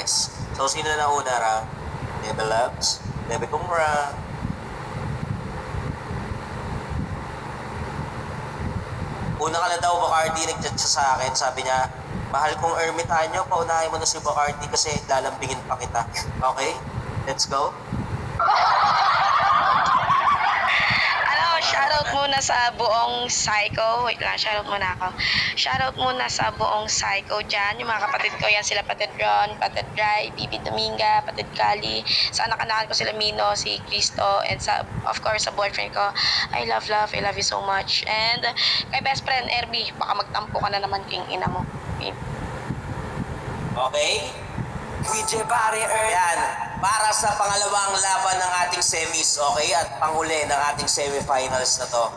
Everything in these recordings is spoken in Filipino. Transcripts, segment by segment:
next. So, sino na una, Rang? Debe Labs? Debe kong Rang? Una ka na daw, Bacardi, nag-chat siya sa akin. Sabi niya, mahal kong ermitanyo, paunahin mo na si Bacardi kasi lalambingin pa kita. Okay? Let's go. Shoutout muna sa buong Psycho. Wait lang, shoutout muna ako. Shoutout muna sa buong Psycho dyan. Yung mga kapatid ko yan, sila Patid Ron, Patid Dry, Bibi Dominga, Patid Kali. Sa anak-anakan ko sila Mino, si Cristo, and sa, of course, sa boyfriend ko. I love you so much. And kay best friend, Erby, baka magtampo ka na naman king ina mo. Okay? DJ Barry Yan. Para sa pangalawang laban ng ating semis, okay? At panghuli ng ating semifinals na to.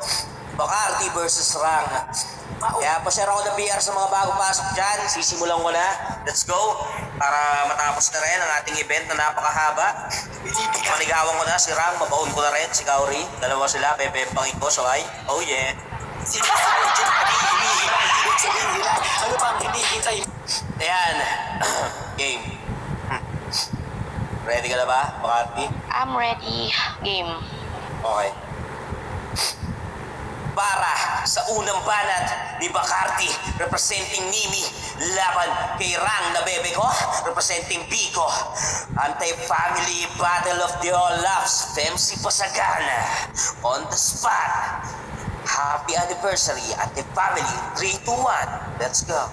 Bacardi versus Rang. Kaya pa-share ako ng PR sa mga bago pasok dyan. Sisimulan ko na. Let's go. Para matapos na rin ang ating event na napakahaba. Manigawan ko na si Rang. Mabaon ko na rin si Gauri. Dalawa sila. Pepempangin ko. So ay, oh yeah. Ayan. Game. Ready ka na ba, Bacardi? I'm ready. Game. Okay. Para sa unang banat ni Bacardi, representing Mimi, laban kay Rang na bebe ko, representing Biko. Anti-family battle of the all loves, Femsi Pasagana. On the spot. Happy anniversary, Anti-family. 3, 2, 1. Let's go.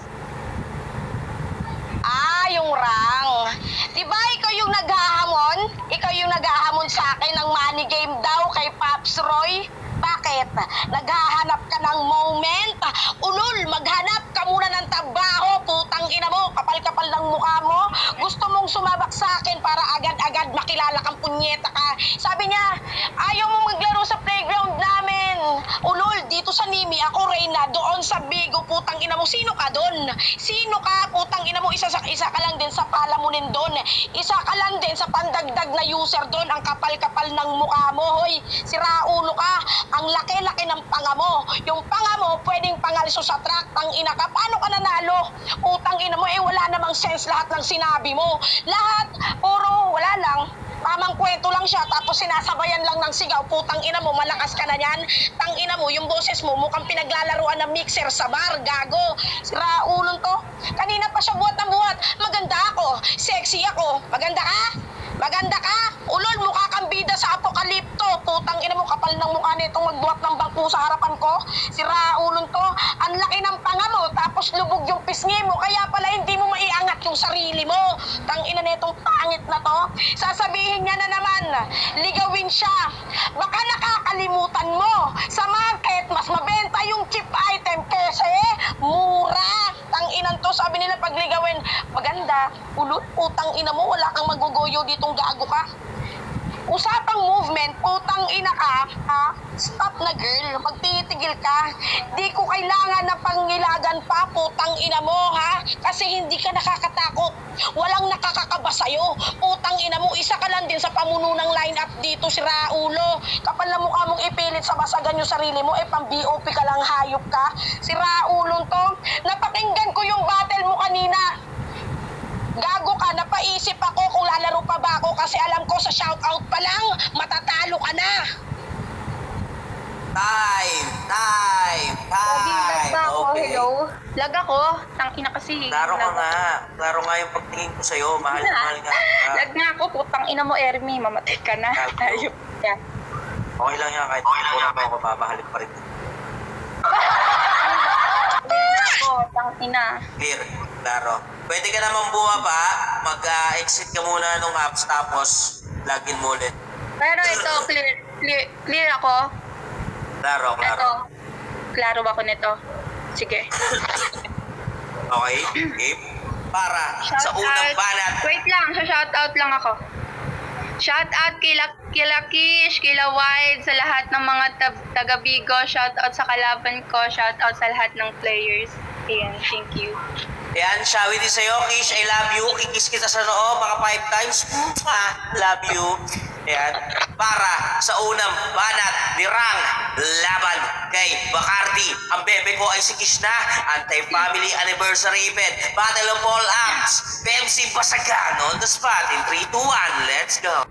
Yung Rang. Diba ikaw yung naghahamon? Ikaw yung naghahamon sa akin ng money game daw kay Pops Roy? Bakit? Naghahanap ka ng moment? Ulul, maghanap ka muna ng trabaho, putang ina mo, kapal-kapal ng mukha mo. Gusto mong sumabak sa akin para agad-agad makilala kang punyeta ka. Sabi niya, ayaw mo maglaro sa playground namin. Ulul, dito sa Nimi, ako Reyna, doon sa Bigo, putang ina mo, sino ka doon? Sino ka, putang ina mo, isa ka lang din sa palamunin doon. Isa ka lang din sa pandagdag na user doon, ang kapal-kapal ng mukha mo, hoy. Sira ulo ka, ang laki-laki ng panga mo. Yung panga mo, pwedeng pangaliso sa track, tang ina ka, paano ka nanalo? Putang ina mo, wala namang sense lahat ng sinabi mo. Lahat, puro, wala lang. Tamang kwento lang siya, tapos sinasabayan lang ng sigaw. Putang ina mo, malakas ka na yan. Tang ina mo, yung boses mo, mukhang pinaglalaruan ng mixer sa bar, gago. Sira ulong to. Kanina pa siya buhat ng buhat. Maganda ako, sexy ako. Maganda ka? Maganda ka? Ulol, mukha kang bida sa apokalipto. Putang ina mo, kapal ng mukha nitong magbuhat ng bangko sa harapan ko. Sira ulong to. Ang laki ng panga mo, tapos lubog yung pisngi mo. Kaya pala hindi mo maiangat yung sarili mo. Tang ina nitong pangit na to. Sasabihin niya na naman, ligawin siya. Baka nakakalimutan mo. Sa market, mas mabenta yung cheap item kasi mura. Tang inan to, sabi nila pag ligawin, maganda. Ulol, putang ina mo, wala kang magugoyo ditong gago ka. Usapang movement, putang ina ka, ha? Stop na girl, magtitigil ka. Di ko kailangan na pangilagan pa, putang ina mo, ha? Kasi hindi ka nakakatakot. Walang nakakakaba sa'yo. Putang ina mo, isa ka lang din sa pamuno ng lineup dito, si Raulo. Kapal na mukha mong ipilit sa basagan yung sarili mo, pang BOP ka lang, hayop ka. Si Raulong to, napakinggan ko yung battle mo kanina. Gago ka, napaisip ako kung lalaro pa ba ako kasi alam ko sa shoutout pa lang, matatalo ka na. Time! Lag ba ako? Okay. Hello? Lag ako? Tangina kasi. Klaro ka nga. Klaro nga yung pagtingin ko sa'yo. Mahal nga. Lag nga ako, putang ina mo, Ermi. Mamatay ka na. Gago. Ayop ka. Okay lang yan. Kahit kulang pa ako, babahalik pa rin. Ako, tangina. Clear. Klaro. Pwede ka naman buha pa. Mag-exit ka muna nung apps tapos login mo ulit. Pero ito, clear ako. Klaro. Ito, klaro ba ako nito? Sige. Okay? Game? Para sa unang banat. Wait lang, sa shoutout lang ako. Shoutout kila Kish, kila Wide, sa lahat ng mga taga Bigo. Shoutout sa kalaban ko, shoutout sa lahat ng players. Ayan, thank you. Yan, shawi din sa'yo. Kish, I love you. Kikis kita sa noo, mga 5 times. Love you. Yan. Para sa unang banat ni Rang laban kay Bacardi. Ang bebe ko ay si Kish na. Anti-family anniversary event. Battle of all acts. Pemsi Basagan on the spot. In 3, 2, 1. Let's go.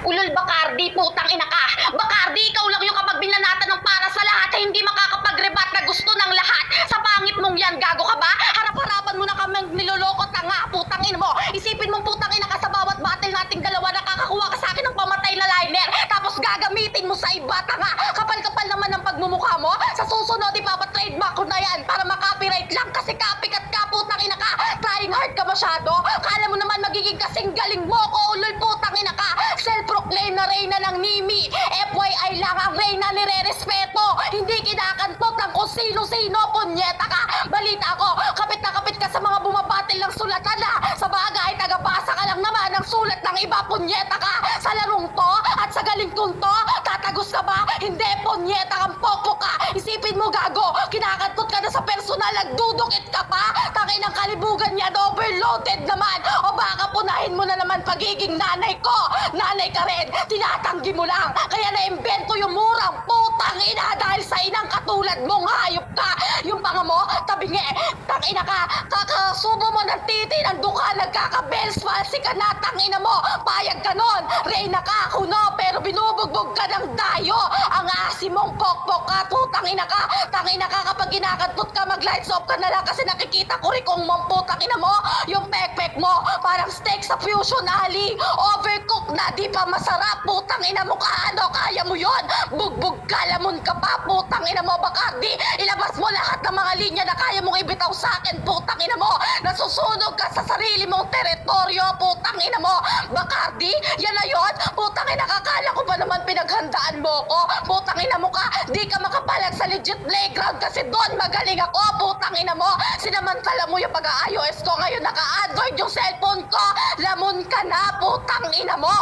Ulol Bacardi, putang ina ka. Bacardi, ikaw lang yung kapag binanatan ng para sa lahat ay hindi makakapag-rebat na gusto ng lahat. Sa pangit mong yan, gago ka ba? Harap-harapan mo na kami niloloko, tanga, putang ina mo. Isipin mong putang ina ka sa bawat battle nating dalawa, nakakakuha ka sa akin ng pamatay na liner. Tapos gagamitin mo sa iba, tanga. Kapal-kapal naman ang pagmumukha mo. Sa susunod, ipapatrademark ko na yan para makopyright lang kasi copycat ka, putang ina ka. Trying hard ka masyado. Kala mo naman magiging kasing galing mo ko, ulol, putang ina ka. Self-proclaim na reyna ng Nimi. FYI lang ang reyna nire-respeto. Hindi kinakantot ng kung sino-sino. Punyeta ka. Balita ko, kapit na kapit ka sa mga bumabatil ng sulatan na. Sa bagay, tagabasa ka lang naman ng sulat ng iba. Punyeta ka. Sa larong to at sa galing kong to, tatagos ka ba? Hindi, punyeta kang popo ka. Isipin mo, gago. Kinakantot ka na sa personal. Nagdudukit ka pa. Tangin ng kalibugan niya. Overloaded naman. O baka punahin mo na naman pagiging nanay ko. Nanay ka rin, tinatanggi mo lang. Kaya na-invento yung murang putang ina dahil sa inang katulad mong hayop ka. Yung panga mo, tabingi, tangina ka, kakasubo mo ng titi, nandun ka, nagkaka-bells palsy ka na, tangina mo, payag ka nun, reyna ka, kuno, pero binubugbog ka ng dayo. Ang asim mong pokpok ka, tangina ka, kapag kinakantot ka, mag-lights off ka na lang kasi nakikita ko rin kung mamputang ina mo, yung pek-pek mo, parang steak sa Fusion Ali, overcooked na, di pa masarap, putang ina mo ka, ano, kaya mo yon? Bugbog ka, lamon ka pa, putang ina mo, Bacardi, ilabas mo lahat ng mga linya na kaya mong ibitaw sa akin, putang ina mo, nasusunog ka sa sarili mong teritoryo, putang ina mo, Bacardi, yan na yon, putang ina, kakala ko ba naman pinaghandaan mo ko, putang ina mo ka, di ka makapalag sa legit playground kasi doon magaling ako, putang ina mo, sinamantala mo yung pag-iOS ko, ngayon naka-Android yung cellphone ko, lamon ka na, putang ina mo.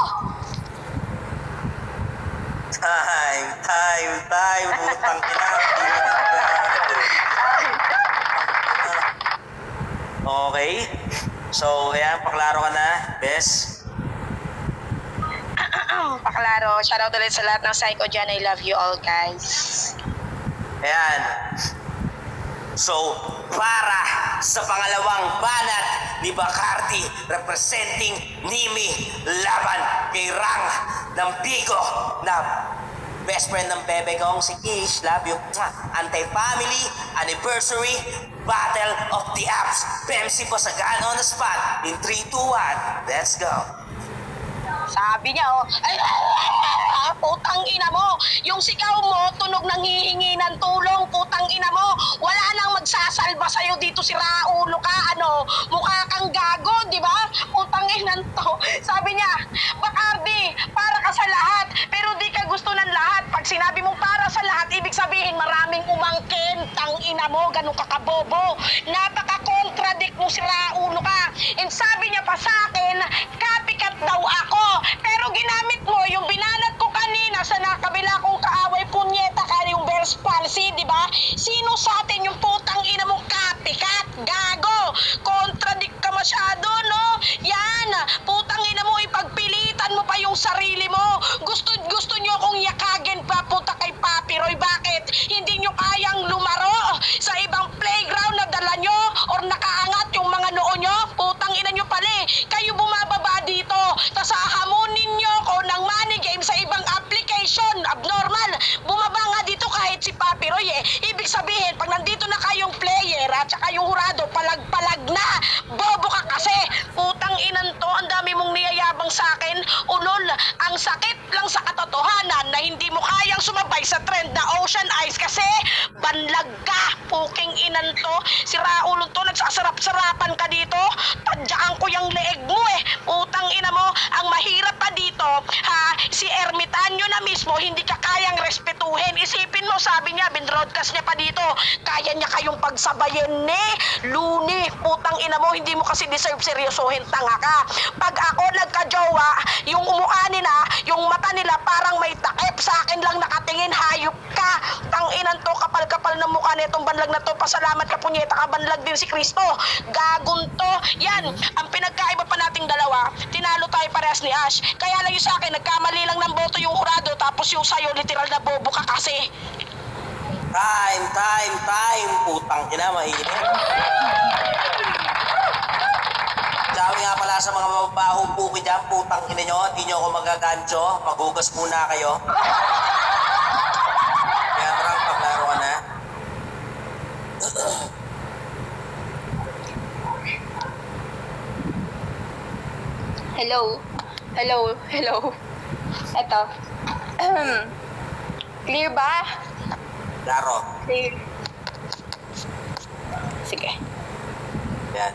Time, butang ina. Okay. So, ayan, paklaro ka na, Bes. Paklaro, shoutout ulit sa lahat ng psycho dyan. I love you all, guys. Ayan. So, para sa pangalawang banat ni Bacardi representing Nimi laban kay Rang ng Bigo na best friend ng bebe kong si Kish, love you. Anti-family anniversary battle of the apps. Pemsi Basagan on the spot. In 3, 2, 1. Let's go. Sabi niya, oh, ay, putang ina mo. Yung sigaw mo, tunog nang hihingi ng tulong, putang ina mo. Wala nang magsasalba sa'yo dito, si Raulo ka, ano, mukha kang gago, di ba? Putang ina to. Sabi niya, Bacardi, para ka sa lahat, pero di ka gusto ng lahat. Pag sinabi mong para sa lahat, ibig sabihin maraming umangkin, tang ina mo, ganun ka kabobo. Napaka-contradict mo si Raulo ka. And sabi niya pa sa akin, copycat daw ako. Pero ginamit mo yung binanat ko kanina sa nakabila kong kaaway, punyeta ka yung Bears palsy, di ba? Sino sa atin yung putang ina mong copycat? Gago! Contradict ka masyado, no? Yan! Putang ina mo, ipagpilitan mo pa yung sarili mo. Gusto nyo akong yakagin pa, punta kay Papi Roy. Bakit? Hindi nyo kayang lumaro sa ibang playground na dala nyo or nakaangat yung mga noo nyo? Putang ina nyo pala eh. Kayo bumababa dito. Tas hahamunin nyo ko ng money game sa ibang application. Abnormal. Bumaba nga dito kahit si Papi Roy eh. Ibig sabihin, pag nandito na kayong player at saka yung hurado, palag-palag na. Bobo ka kasi. Putang inan to, ang dami mong niyayabang sa akin. Ulol, ang sakit lang sa katotohanan na hindi mo kayang sumabay sa trend na Ocean Eyes kasi banlag ka. Puking inan to. Si Raulo to, nagsasarap-sarapan ka dito. Tadyaan ko yung leeg mo eh. Putang ina mo, ang mahirap pa dito, ha, si Ermitanyo na mismo, hindi ka kayang respetuhin. Isipin mo, sabi niya, i-broadcast niya pa dito. Kaya niya kayong pagsabayan ni Luni. Putang ina mo, hindi mo kasi deserve seryosohin, tanga ka. Pag ako nagka-jowa, yung umukha nila, yung mata nila parang may takip. Sa akin lang nakatingin, hayop ka. Tanginan to, kapal-kapal na mukha nitong banlag na to. Pasalamat ka, punyeta ka, banlag din si Kristo. Gagon to. Yan, ang pinagkaiba pa nating dalawa, tinalo tayo parehas ni Ash. Kaya lang yung sa akin, nagkamali lang ng boto yung hurado, tapos yung sa'yo, literal na bobo ka kasi. Time. Putang ina, mahirap. Sabi nga pala sa mga mababahong buki dyan, putang ina nyo, di nyo ako magagancho. Maghugas muna kayo. Kaya parang paglaro ka na. Hello. Eto. Clear ba? Laro. Clear. Sige. Yan.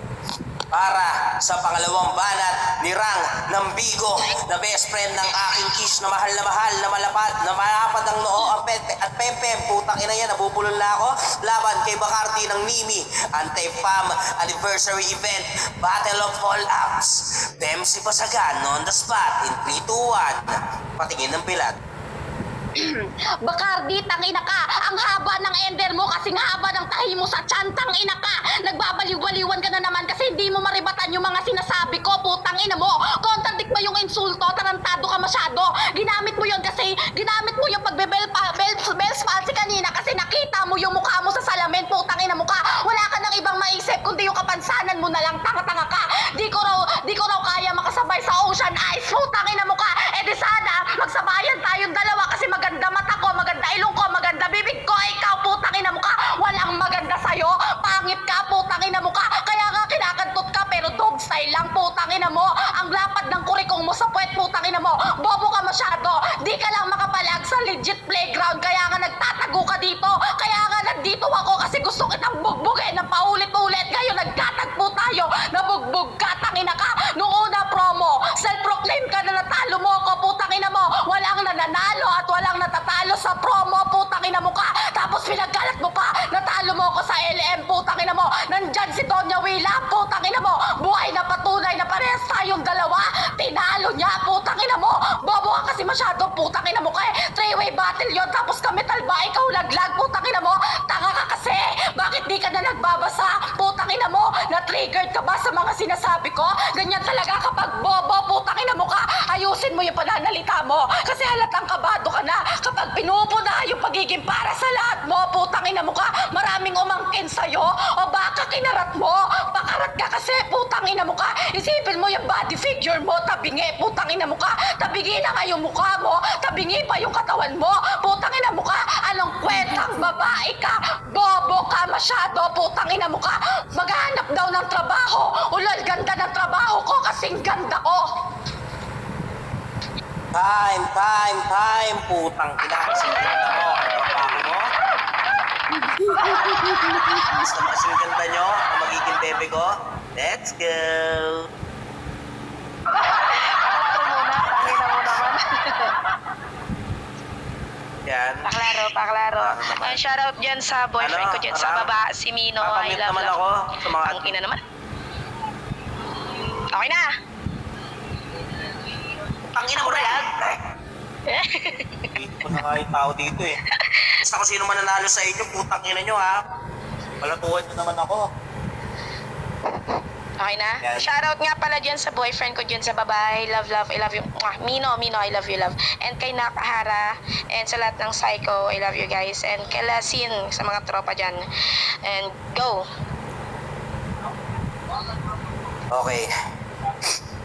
Para sa pangalawang banat ni Rang ng Bigo na best friend ng aking kiss na mahal, na malapad ang noo ang at Pempem, putang ina yan, nabubulol na ako. Laban kay Bacardi ng Mimi, Anti-Fam Anniversary Event, Battle of All Apps. Dempsey Basagan on the spot in 3, 2, 1. Patingin ng pilat. Bacardi, tangina ka! Ang haba ng ender mo kasing haba ng tahi mo sa tiyan, tangina ka! Nagbabaliw-baliwan ka na naman kasi hindi mo maribatan yung mga sinasabi ko, putang ina mo! Contradict mo yung insulto, tarantado ka masyado! Ginamit mo yun kasi, ginamit mo yung pagbebels palsi kanina kasi nakita mo yung mukha mo sa salamin, putang ina mo ka! Wala ka nang ibang maisip kundi yung kapansanan mo na lang, tanga-tanga ka! Di ko raw kaya makasabay sa ocean ice, putang ina mo ka! Eh di sana, magsabayan tayong dalawa kasi maganda mata ko, maganda ilong ko, maganda bibig ko, ikaw putang ina mo ka, walang maganda sa'yo, pangit ka, putang ina mo ka, kaya nga kinakantot ka pero dog style lang, putang ina mo, ang lapad ng kurikong mo sa puwet, putang ina mo, bobo ka masyado, di ka lang makapalag sa legit playground, kaya nga nagtatago ka dito, kaya nga nandito ako kasi gusto kitang bugbugin na paulit-ulit, ngayon nagtatagpo tayo, nabugbog ka, tangina ka, noong una promo, self-proclaim ka na natalo mo ako, putang ina mo, walang nananalo at walang natatalo sa promo, putang ina mo ka. Tapos pinagkalat mo pa, natalo mo ako sa LM, putang ina mo. Nandyan si Donya Willa, putang ina mo. Buhay na patunay na parehas tayong dalawa. Tinalo niya, putang ina mo. Bobo ka kasi masyado, putang ina mo ka eh. Three-way battle yon, tapos kami talba, ikaw laglag, putang ina mo. Tanga ka kasi. Bakit di ka na nagbabasa? Putang ina mo. Na-triggered ka ba sa mga sinasabi ko? Ganyan talaga kapag bobo, putang ina mo ka. Ayusin mo yung pananalita mo. Kasi halatang kabado ka na kapag pinupuna yung pagiging para sa lahat mo, putang ina mo ka, maraming umangkin sa'yo, o baka kinarat mo, pakarat ka kasi, putang ina mo ka, isipin mo yung body figure mo, tabingi, putang ina mo ka, tabingi na nga yung mukha mo, tabingi pa yung katawan mo, putang ina mo ka, anong kwentang babae ka, bobo ka masyado, putang ina mo ka, maghanap daw ng trabaho, ulol, ganda ng trabaho ko kasing ganda ko. Time. Putang ina, kasing ganda mo. Trabaho mo. Gusto mo kasing ganda nyo? Ang magiging bebe ko? Let's go! Yan. Paklaro. Shoutout dyan sa boyfriend Ano? ko dyan sa Parang- baba, si Mino. I Papamute love naman love. ako sa mga... Ang ina naman. Okay na. Tangina mo na yan! Dito na nga yung tao dito eh. Basta kung sino man nanalo sa inyo, putang ina nyo ha. Palatuhan nyo naman ako. Okay na? Yan. Shoutout nga pala dyan sa boyfriend ko dyan sa babae. Love, I love you. Mwah. Mino, I love you, love. And kay Nakahara, and sa lahat ng Psycho, I love you guys. And kay Lasin, sa mga tropa dyan. And go! Okay.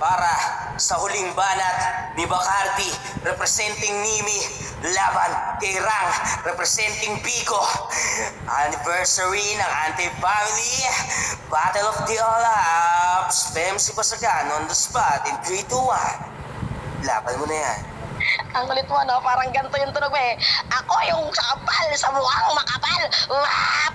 Para sa huling banat ni Bacardi, representing Mimi, laban kay Rang, representing Bigo. Anniversary ng Anti-Family, Battle of the All Apps, Dempsey Basagan on the spot in 3, 2, 1. Laban mo na yan. Ang kulit mo, no? Parang ganito yung tunog mo eh. Ako yung kapal sa mukhang makapal.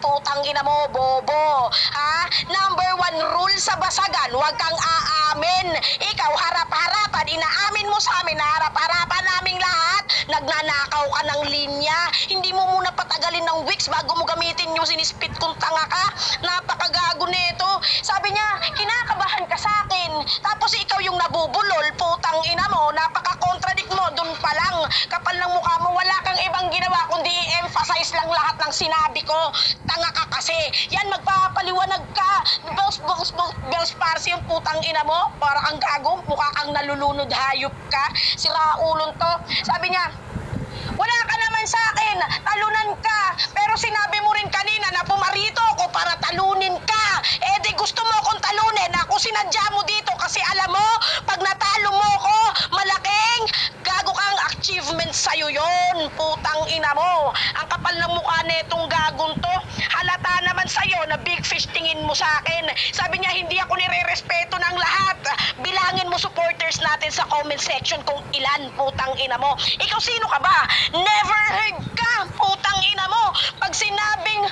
Putang ina mo, bobo. Ha? Number 1 rule sa basagan, huwag kang aamin. Ikaw, harap-harapan, inaamin mo sa amin na harap-harapan naming lahat. Nagnanakaw ka ng linya. Hindi mo muna patagal tanggalin ng wicks bago mo gamitin yung sinispit kong tanga ka. Napakagago nito. Sabi niya, kinakabahan ka sa akin. Tapos ikaw yung nabubulol, putang ina mo. Napaka-contradict mo, dun pa lang. Kapal ng mukha mo, wala kang ibang ginawa kundi i-emphasize lang lahat ng sinabi ko. Tanga ka kasi. Yan, magpapaliwanag ka. Bells Parsi yung putang ina mo. Para kang gago, mukha kang nalulunod, hayop ka. Sira ulon to. Sabi niya, wala ka naman sa akin, talunan ka. Pero sinabi mo rin kanina na pumarito ako para talunin ka. Eh di gusto mo akong talunin, ako sinadya mo dito kasi alam mo, pag natalo mo ko, malaking gago kang achievement sa'yo yon. Putang ina mo. Ang kapal ng mukha netong gagong to. Halata naman sa'yo na big fish tingin mo sa akin. Sabi niya, hindi ako nire-respeto ng lahat. Bilangin mo supporters natin sa comment section kung ilan, putang ina mo. Ikaw sino ka ba? Never heard ka, putang ina mo. Pag sinabing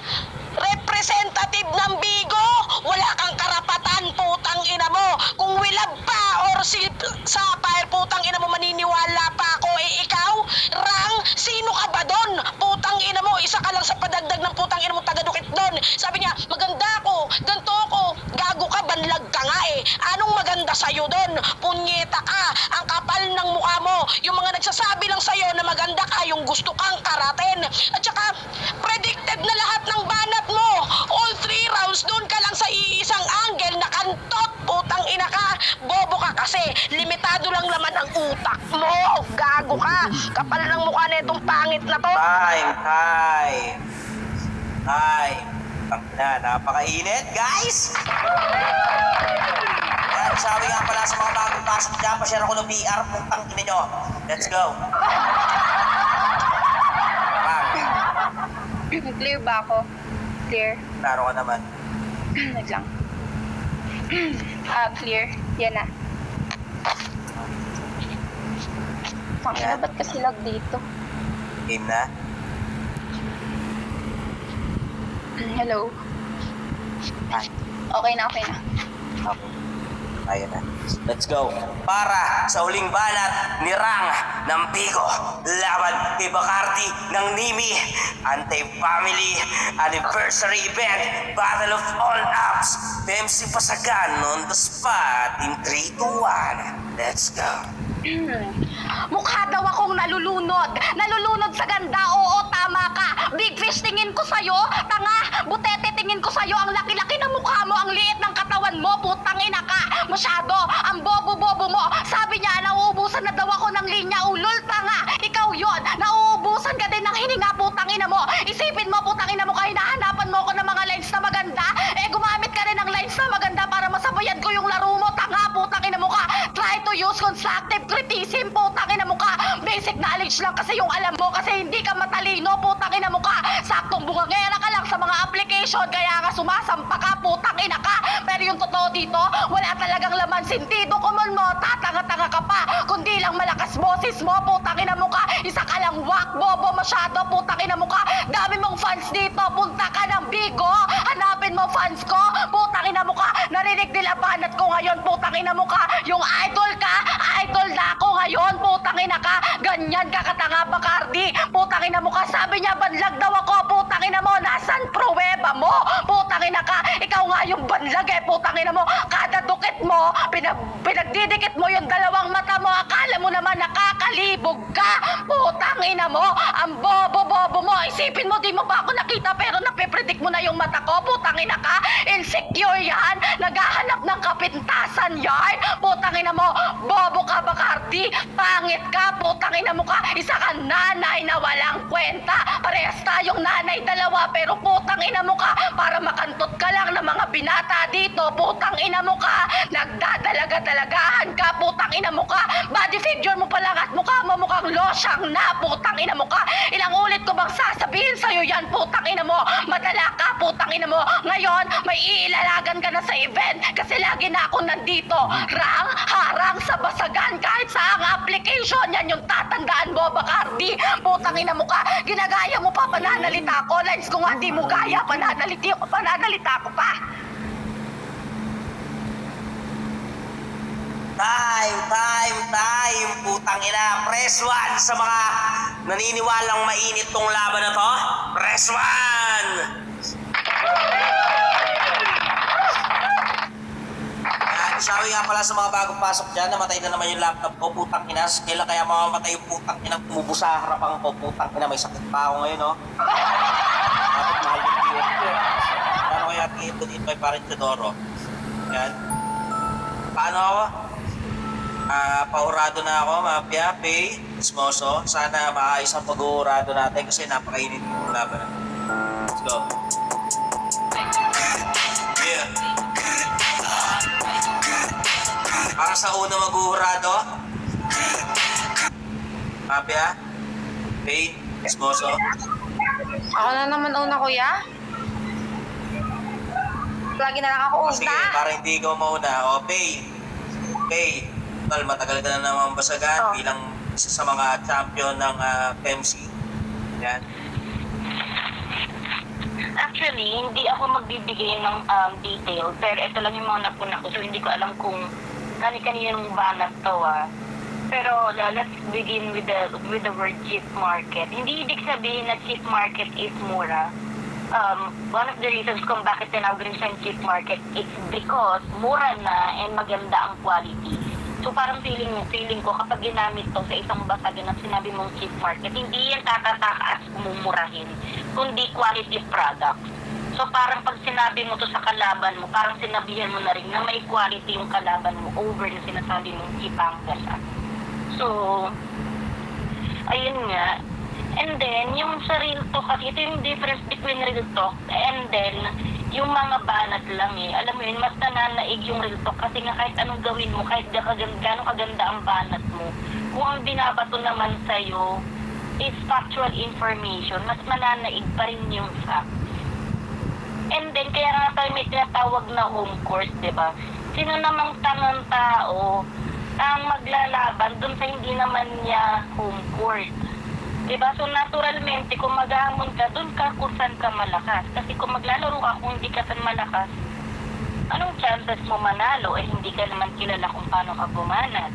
representative ng Bigo, wala kang karapatan, putang ina mo. Kung Wilab pa or si Sapphire, putang ina mo, maniniwala pa ako. Eh ikaw, Rang, sino ka ba doon? Putang ina mo, isa ka lang sa padagdag ng putang ina mo tagadukit doon. Sabi niya, maganda ako, ganto ako, gago ka, banlag ka nga eh. Anong maganda sa'yo doon? Punyeta ka, ang kapal ng mukha mo. Yung mga nagsasabi lang sa'yo na maganda ka, yung gusto kang karaten. At saka, predicted na lahat ng banat mo. All 3 rounds, doon ka lang sa iisang angle na kantot. Putang ina ka, bobo ka kasi. Limitado lang naman ang utak mo. Gago ka. Kapal ng mukha na itong pangit na to. Time. Na, napakainit, guys! Yan, sabi nga pala sa mga bagong pasok dyan, pa-share ako ng PR, putang ina nyo. Let's go. Bang. Clear ba ako? Clear? Klaro ka naman. Wait lang. Clear. Yan na. Pangina, ba't kasi lag dito? Game na. Hello? Ay, Okay na, okay na. okay. Ayun na. Let's go. Para sa uling banat ni Rang ng Bigo, laban kay Bacardi ng Nimi, Anti-Family Anniversary Event, Battle of All Apps, MC Pasagan on the spot in 3, 2, 1. Let's go. Mukha daw akong nalulunod. Nalulunod sa ganda, oo, tama ka. Big fish tingin ko sa'yo, tanga. Butete tingin ko sa'yo, ang laki-laki ng mukha mo, ang liit ng katawan mo, putang ina ka. Masyado, ang bobo-bobo mo. Sabi niya, nauubusan na daw ako ng linya, ulol, tanga. Ikaw yon, nauubusan ka din ng hininga, putang ina mo. Isipin mo, putang ina mo, kahit hahanapan mo ako ng mga lines na maganda, eh gumamit ka rin ng lines na maganda para masabayan ko yung laro mo, tanga, putang ina mo ka. Try to use constructive criticism, putang ina mo ka. Basic knowledge lang kasi yung alam mo kasi hindi ka matalino, putang ina mo ka. Saktong bungangera ka lang sa mga application kaya nga sumasampa ka, putang ina ka. Pero yung totoo dito, wala talagang laman sentido kumon mo, tatanga-tanga ka pa. Kundi lang malakas boses mo, putang ina mo ka. Isa ka lang wak, bobo masyado, putang ina mo ka. Dami mong fans dito, punta ka ng Bigo. Hanapin mo fans ko, putang ina mo ka. Narinig nila banat ko ngayon, putang ina mo ka. Yung idol ka, idol na ako ngayon, putang ina ka. Ganyan ka katanga, Bacardi. Putang ina mo ka, sabi niya banlag daw ako, putang ina mo. Nasaan pruweba mo? Putang ina ka, ikaw nga yung banlag eh, putang ina mo. Kada dukit mo, pinagdidikit mo yung dalawang mata mo. Akala mo naman nakakalibog ka, putang ina mo. Ang bobo-bobo mo. Isipin mo, di mo ba ako nakita pero napipredict mo na yung mata ko, putang ina ka. Insecure yan, naghahanap ng kapintasan yan, putang ina mo. Bobo ka, Bacardi. Pangit ka, putang ina mo ka. Isa ka nanay na walang kwenta. Parehas tayong nanay dalawa pero putang ina mo ka. Para makantot ka lang ng mga binata dito, putang ina mo ka. Nagdadalaga-dalagahan ka, putang ina mo ka. Body figure mo pa lang at mukha mo mukhang losyang na, putang ina mo ka. Ilang ulit ko bang sasabihin sa'yo yan, putang ina mo. Madala ka, putang ina mo. Ngayon, may iilalagan ka na sa event kasi lagi na ako nandito. Rang, harang sa basagan kahit sa ang application. Yan yung tatandaan mo, Bacardi. Putang ina mo ka. Ginagaya mo pa, pananalita ko. Lines ko nga di mo gaya, pananalita ko pa. Time, putang ina. Press 1 sa mga naniniwalang mainit tong laban na to? Press 1! Sabi nga pala sa mga bagong pasok dyan, namatay na naman yung laptop ko, putang ina. Kailan kaya mamamatay yung putang ina, tumubo sa harapan ko, putang ina, may sakit pa ako ngayon, no? Dapat mahal yung tiyo ko. Paano kaya tiyo dito may parin Teodoro? Yan. Paano ako? Paurado na ako, mafia, pay, smoso. Sana maayos ang pag-uurado natin kasi napakainit yung laban na. Let's go. Yeah. Para sa una mag-uurado. Mafia, pay, smoso. Ako na naman una, kuya. Lagi na lang ako O sige, para hindi ikaw mauna. O, pay. Pay. Tal, matagal ka na naman basagan bilang isa sa mga champion ng PEMC. Yan. Actually, hindi ako magbibigay ng detail, pero ito lang yung mga napuna ko, so hindi ko alam kung kani-kaninong banat to Pero let's begin with the word cheap market. Hindi ibig sabihin na cheap market is mura. One of the reasons kung bakit tinawag rin siyang cheap market, it's because mura na and maganda ang quality. So parang feeling ko kapag ginamit to sa isang basag na sinabi mong cheap market, hindi yan tatataas mumurahin, kundi quality product. So parang pag sinabi mo to sa kalaban mo, parang sinabihan mo na rin na may quality yung kalaban mo over na sinasabi mong cheap ang gasa. So, ayun nga. And then, yung sa real talk, kasi ito yung difference between real talk and then yung mga banat lang Alam mo yun, mas nananaig yung real talk kasi nga kahit anong gawin mo, kahit gano'ng kaganda ang banat mo, kung ang binabato naman sa'yo is factual information, mas mananaig pa rin yung facts. And then, kaya nga tayo may tinatawag na home course, di ba? Sino namang tangang tao ang maglalaban dun sa hindi naman niya home court? Diba? So, naturalmente, kung maghahamon ka, dun ka kung saan ka malakas. Kasi kung maglalaro ka kung hindi ka saan malakas, anong chances mo manalo? Hindi ka naman kilala kung paano ka bumanat.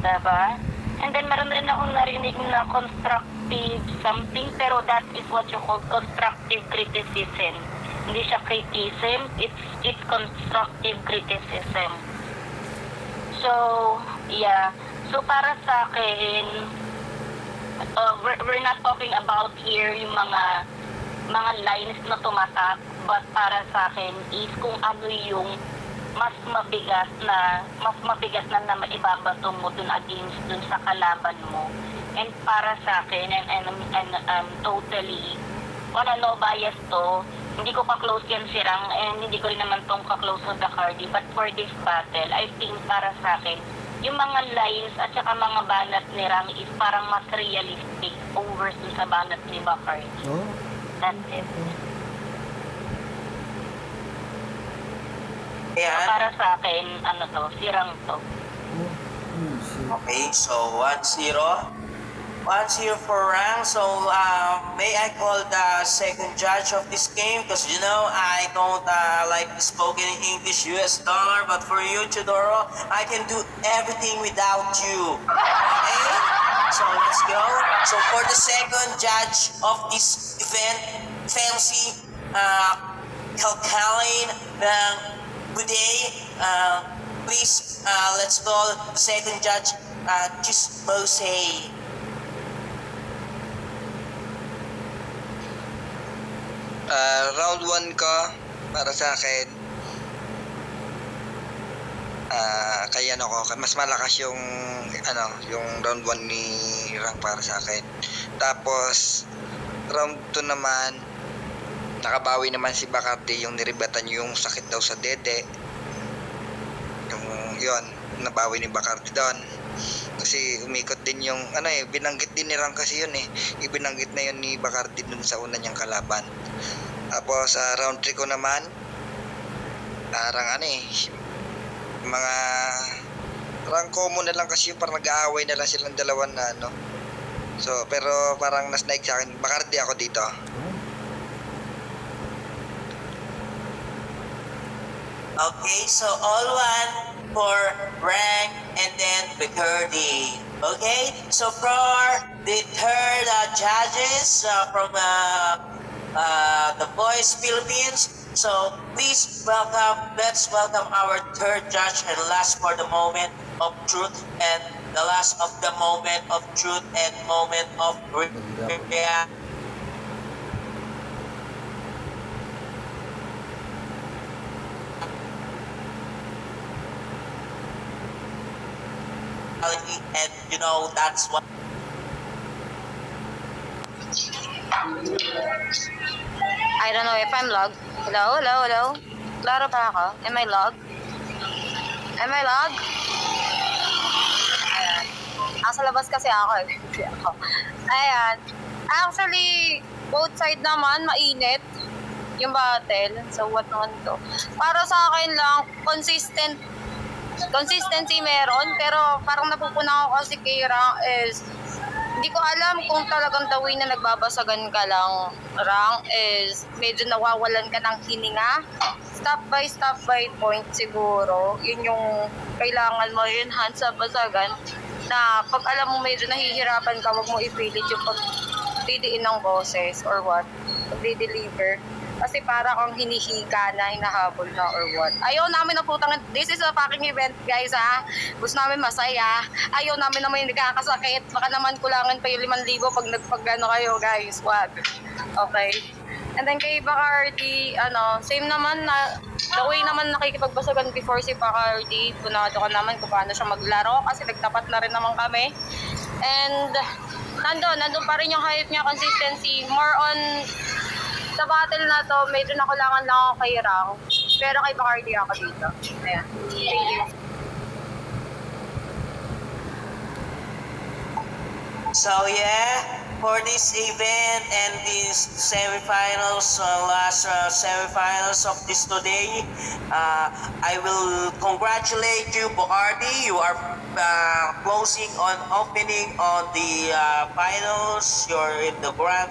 Diba? And then, meron rin akong narinig na constructive something, pero that is what you call constructive criticism. Hindi siya criticism, it's constructive criticism. So, yeah. So, para sa akin, we're not talking about here yung mga lines na tumatak, but para sa akin is kung ano yung mas mabigat na na maibabato mo dun against dun sa kalaban mo. And para sa akin, and I'm totally wala no bias to, hindi ko ka-close yan si Rang, and hindi ko rin naman tong ka-close sa Bacardi, but for this battle, I think para sa akin, yung mga lines at saka mga banat ni Rang is parang mas realistic over sa banat ni Bacardi. Oh. That's it. Ayan. Para sa akin, ano to, si Rang to. Okay, so 1-0. 1-0 for Rang. So, may I call the second judge of this game? Because, you know, I don't like spoken English US dollar. But for you, Teodoro, I can do everything without you. Okay? So, let's go. So, for the second judge of this event, fancy Kalkalin ng Buday. Please, let's call second judge, Chismose. Round 1 ko para sa akin kaya mas malakas yung yung round 1 ni Rang para sa akin. Tapos round 2 naman nakabawi naman si Bacardi, yung niribatan yung sakit daw sa dede. Yun, nabawi ni Bacardi doon. Kasi umikot din yung binanggit din ni Rang kasi yun ibinanggit na yun ni Bacardi dun sa una niyang kalaban. Tapos round 3 ko naman parang mga Rang common na lang kasi yung parang nag-aaway na lang silang dalawa na so pero parang nasnaig sa akin Bacardi ako dito. Okay, so all one for Rang and then Bacardi. Okay, so for the third judges from the Voice Philippines, so please let's welcome our third judge and last for the moment of truth and the last of the moment of truth and moment of reality. And you know that's what I don't know if I'm logged. Hello, hello, hello. Klaro ba ako? Am I logged? Am I logged? Ayan. Nasa labas kasi ako eh. Ayan. Actually, both side naman, mainit yung battle. So, what naman to? Para sa akin lang, consistency meron, pero parang napupunan ko kasi kay Rang is hindi ko alam kung talagang the way na nagbabasagan ka lang, Rang, is medyo nawawalan ka ng hininga. Stop by point siguro. Yun yung kailangan mo enhance sa basagan na pag alam mo medyo nahihirapan ka, wag mo ipilit yung pagdidiin ng boses or what, pagdi-deliver. Kasi para kang hinihika na, hinahabol na or what. Ayaw namin na putang, this is a fucking event guys ha. Gusto namin masaya. Ayaw namin naman yung nagkakasakit. Baka naman kulangan pa yung 5,000 pag nagpagano kayo guys. Wag. Okay. And then kay Bacardi, same naman na, the way naman nakikipagbasagan before si Bacardi, punado ka naman kung paano siya maglaro kasi nagtapat na rin naman kami. And nandun pa rin yung hype niya, consistency. More on sa battle na to, medyo nakulangan lang ako kay Rang. Pero kay Bacardi ako dito. Ayan. Thank you. So yeah, for this event and these semifinals, last semifinals of this today, I will congratulate you, Bacardi. You are closing on opening on the finals. You're in the grand